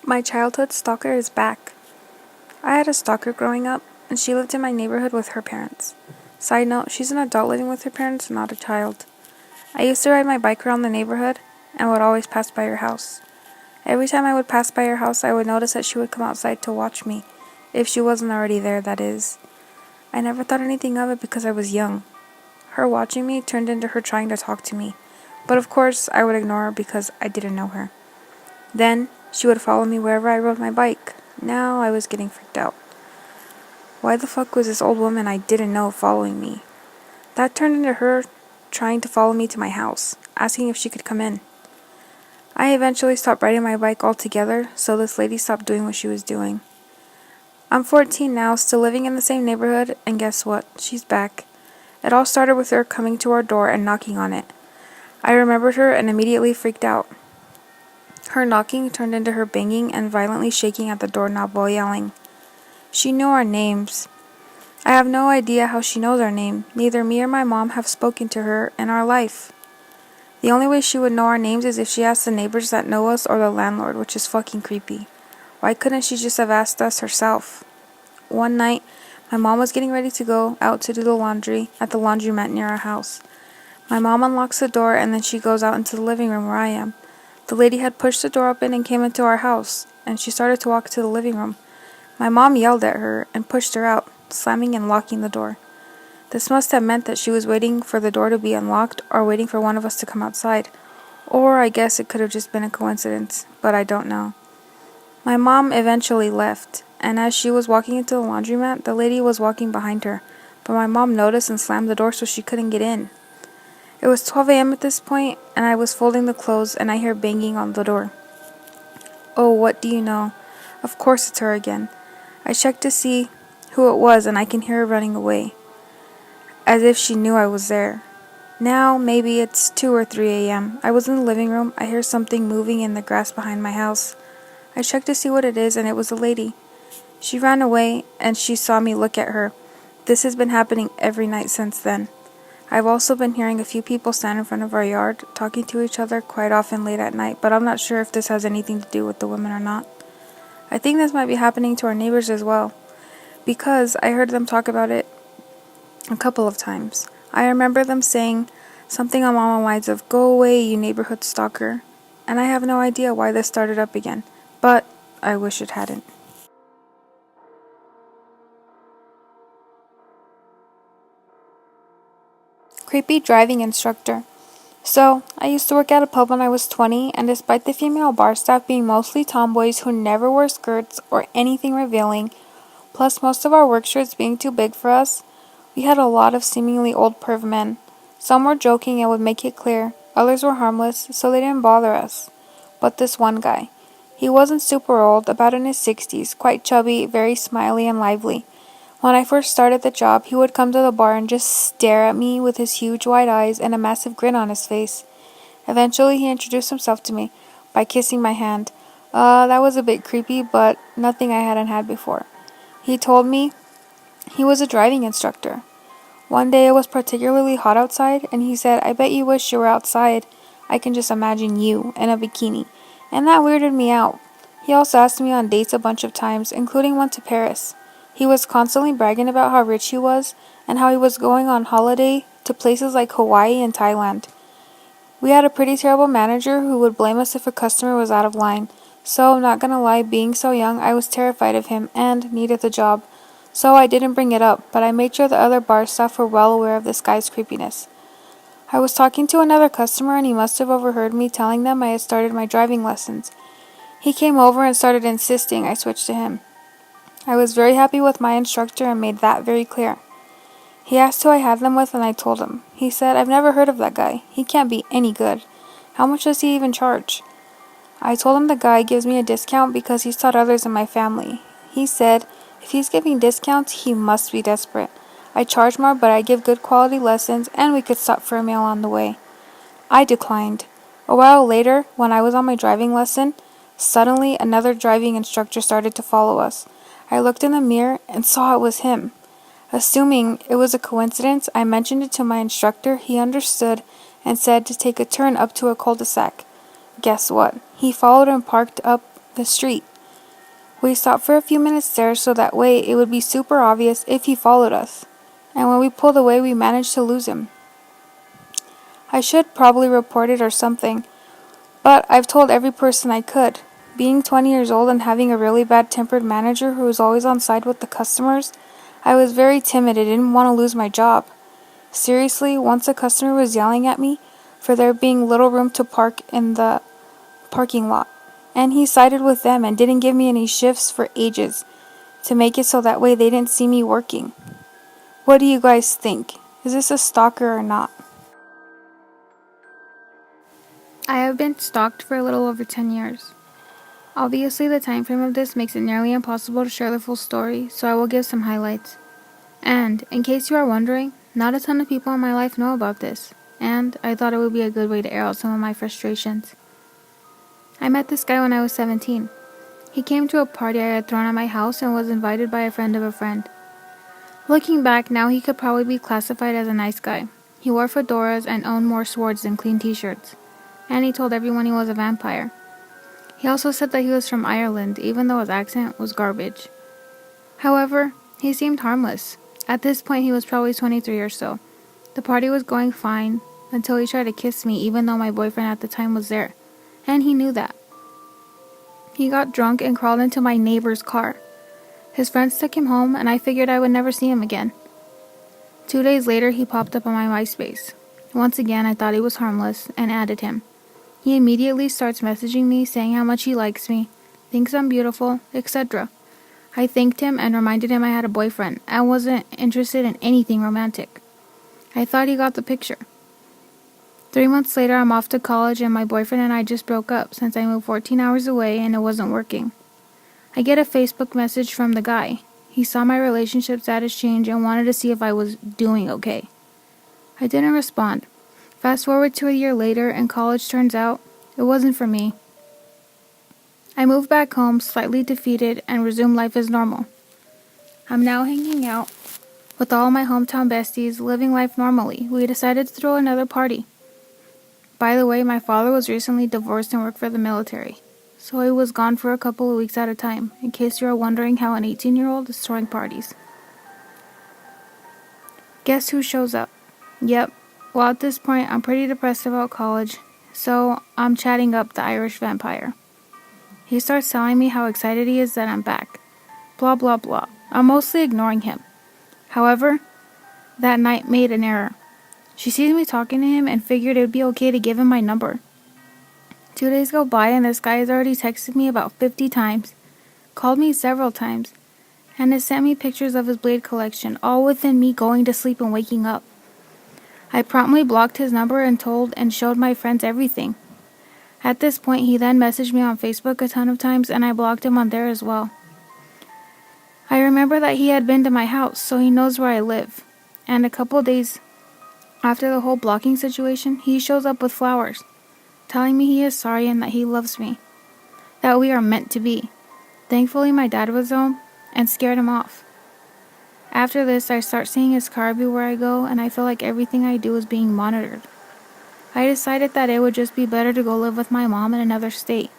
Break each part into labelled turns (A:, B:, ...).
A: My childhood stalker is back. I had a stalker growing up, and she lived in my neighborhood with her parents. Side note, she's an adult living with her parents, not a child. I used to ride my bike around the neighborhood and would always pass by her house. Every time I would pass by her house, I would notice that she would come outside to watch me, if she wasn't already there, that is. I never thought anything of it because I was young. Her watching me turned into her trying to talk to me, but of course I would ignore her because I didn't know her. Then, she would follow me wherever I rode my bike. Now I was getting freaked out. Why the fuck was this old woman I didn't know following me? That turned into her trying to follow me to my house, asking if she could come in. I eventually stopped riding my bike altogether, so this lady stopped doing what she was doing. I'm 14 now, still living in the same neighborhood, and guess what? She's back. It all started with her coming to our door and knocking on it. I remembered her and immediately freaked out. Her knocking turned into her banging and violently shaking at the doorknob while yelling. She knew our names. I have no idea how she knows our name. Neither me or my mom have spoken to her in our life. The only way she would know our names is if she asked the neighbors that know us or the landlord, which is fucking creepy. Why couldn't she just have asked us herself? One night, my mom was getting ready to go out to do the laundry at the laundromat near our house. My mom unlocks the door and then she goes out into the living room where I am. The lady had pushed the door open and came into our house, and she started to walk to the living room. My mom yelled at her and pushed her out, slamming and locking the door. This must have meant that she was waiting for the door to be unlocked or waiting for one of us to come outside. Or I guess it could have just been a coincidence, but I don't know. My mom eventually left, and as she was walking into the laundromat, the lady was walking behind her, but my mom noticed and slammed the door so she couldn't get in. It was 12 a.m. at this point, and I was folding the clothes, and I hear banging on the door. Oh, what do you know? Of course it's her again. I checked to see who it was, and I can hear her running away, as if she knew I was there. Now, maybe it's 2 or 3 a.m. I was in the living room. I hear something moving in the grass behind my house. I checked to see what it is, and it was a lady. She ran away, and she saw me look at her. This has been happening every night since then. I've also been hearing a few people stand in front of our yard, talking to each other quite often late at night, but I'm not sure if this has anything to do with the women or not. I think this might be happening to our neighbors as well, because I heard them talk about it a couple of times. I remember them saying something along the lines of, "Go away, you neighborhood stalker," and I have no idea why this started up again, but I wish it hadn't. Creepy driving instructor. So, I used to work at a pub when I was 20, and despite the female bar staff being mostly tomboys who never wore skirts or anything revealing, plus most of our work shirts being too big for us, we had a lot of seemingly old perv men. Some were joking and would make it clear, others were harmless, so they didn't bother us. But this one guy. He wasn't super old, about in his 60s, quite chubby, very smiley and lively. When I first started the job, he would come to the bar and just stare at me with his huge wide eyes and a massive grin on his face. Eventually, he introduced himself to me by kissing my hand. That was a bit creepy, but nothing I hadn't had before. He told me he was a driving instructor. One day it was particularly hot outside, and he said, "I bet you wish you were outside. I can just imagine you in a bikini." And that weirded me out. He also asked me on dates a bunch of times, including one to Paris. He was constantly bragging about how rich he was and how he was going on holiday to places like Hawaii and Thailand. We had a pretty terrible manager who would blame us if a customer was out of line. So, I'm not gonna lie, being so young, I was terrified of him and needed the job. So I didn't bring it up, but I made sure the other bar staff were well aware of this guy's creepiness. I was talking to another customer and he must have overheard me telling them I had started my driving lessons. He came over and started insisting I switch to him. I was very happy with my instructor and made that very clear. He asked who I had them with and I told him. He said, "I've never heard of that guy. He can't be any good. How much does he even charge?" I told him the guy gives me a discount because he's taught others in my family. He said, if he's giving discounts, he must be desperate. I charge more, but I give good quality lessons and we could stop for a meal on the way. I declined. A while later, when I was on my driving lesson, suddenly another driving instructor started to follow us. I looked in the mirror and saw it was him. Assuming it was a coincidence, I mentioned it to my instructor. He understood and said to take a turn up to a cul-de-sac. Guess what? He followed and parked up the street. We stopped for a few minutes there so that way it would be super obvious if he followed us. And when we pulled away, we managed to lose him. I should probably report it or something, but I've told every person I could. Being 20 years old and having a really bad-tempered manager who was always on side with the customers, I was very timid and didn't want to lose my job. Seriously, once a customer was yelling at me for there being little room to park in the parking lot, and he sided with them and didn't give me any shifts for ages to make it so that way they didn't see me working. What do you guys think? Is this a stalker or not? I have been stalked for a little over 10 years. Obviously, the time frame of this makes it nearly impossible to share the full story, so I will give some highlights. And, in case you are wondering, not a ton of people in my life know about this, and I thought it would be a good way to air out some of my frustrations. I met this guy when I was 17. He came to a party I had thrown at my house and was invited by a friend of a friend. Looking back, now he could probably be classified as a nice guy. He wore fedoras and owned more swords than clean t-shirts. And he told everyone he was a vampire. He also said that he was from Ireland, even though his accent was garbage. However, he seemed harmless. At this point, he was probably 23 or so. The party was going fine until he tried to kiss me, even though my boyfriend at the time was there. And he knew that. He got drunk and crawled into my neighbor's car. His friends took him home, and I figured I would never see him again. 2 days later, he popped up on my MySpace. Once again, I thought he was harmless and added him. He immediately starts messaging me saying how much he likes me, thinks I'm beautiful, etc. I thanked him and reminded him I had a boyfriend and wasn't interested in anything romantic. I thought he got the picture. 3 months later, I'm off to college and my boyfriend and I just broke up since I moved 14 hours away and it wasn't working. I get a Facebook message from the guy. He saw my relationship status change and wanted to see if I was doing okay. I didn't respond. Fast forward to a year later and college turns out it wasn't for me. I moved back home slightly defeated and resumed life as normal. I'm now hanging out with all my hometown besties, living life normally. We decided to throw another party. By the way, my father was recently divorced and worked for the military, so he was gone for a couple of weeks at a time, in case you are wondering how an 18-year-old is throwing parties. Guess who shows up? Yep. Well, at this point, I'm pretty depressed about college, so I'm chatting up the Irish vampire. He starts telling me how excited he is that I'm back. Blah, blah, blah. I'm mostly ignoring him. However, that night made an error. She sees me talking to him and figured it would be okay to give him my number. 2 days go by and this guy has already texted me about 50 times, called me several times, and has sent me pictures of his blade collection, all within me going to sleep and waking up. I promptly blocked his number and told and showed my friends everything. At this point, he then messaged me on Facebook a ton of times and I blocked him on there as well. I remember that he had been to my house, so he knows where I live. And a couple days after the whole blocking situation, he shows up with flowers, telling me he is sorry and that he loves me, that we are meant to be. Thankfully, my dad was home and scared him off. After this, I start seeing his car everywhere I go, and I feel like everything I do is being monitored. I decided that it would just be better to go live with my mom in another state.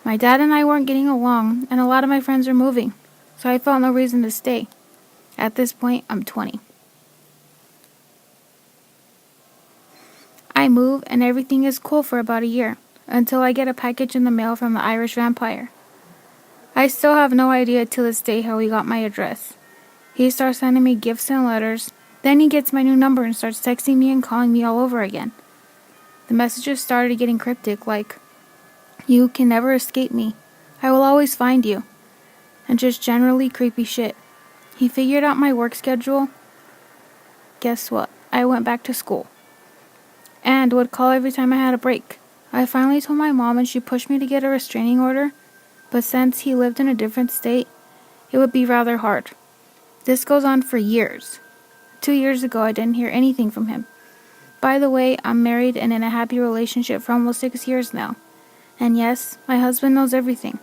A: My dad and I weren't getting along, and a lot of my friends are moving, so I felt no reason to stay. At this point, I'm 20. I move, and everything is cool for about a year, until I get a package in the mail from the Irish vampire. I still have no idea to this day how he got my address. He starts sending me gifts and letters. Then he gets my new number and starts texting me and calling me all over again. The messages started getting cryptic, like, "You can never escape me. I will always find you." And just generally creepy shit. He figured out my work schedule. Guess what? I went back to school. And would call every time I had a break. I finally told my mom and she pushed me to get a restraining order. But since he lived in a different state, it would be rather hard. This goes on for years. 2 years ago, I didn't hear anything from him. By the way, I'm married and in a happy relationship for almost 6 years now. And yes, my husband knows everything.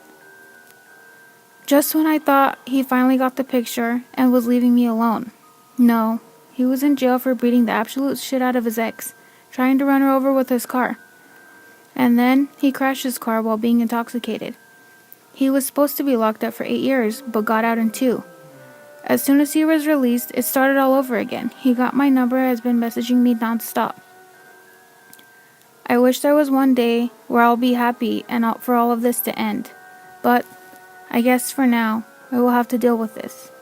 A: Just when I thought he finally got the picture and was leaving me alone. No, he was in jail for beating the absolute shit out of his ex, trying to run her over with his car. And then he crashed his car while being intoxicated.
B: He was supposed to be locked up for 8 years, but got out in 2. As soon as he was released, it started all over again. He got my number and has been messaging me nonstop. I wish there was one day where I'll be happy and out for all of this to end. But I guess for now, I will have to deal with this.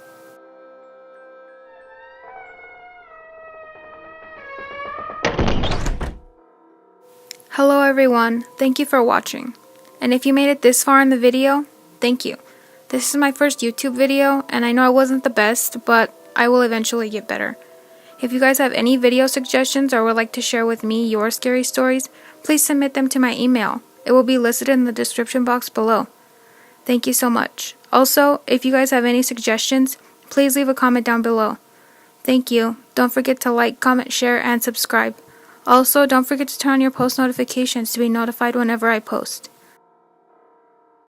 A: Hello everyone, thank you for watching. And if you made it this far in the video, thank you. This is my first YouTube video, and I know I wasn't the best, but I will eventually get better. If you guys have any video suggestions or would like to share with me your scary stories, please submit them to my email. It will be listed in the description box below. Thank you so much. Also, if you guys have any suggestions, please leave a comment down below. Thank you. Don't forget to like, comment, share, and subscribe. Also, don't forget to turn on your post notifications to be notified whenever I post.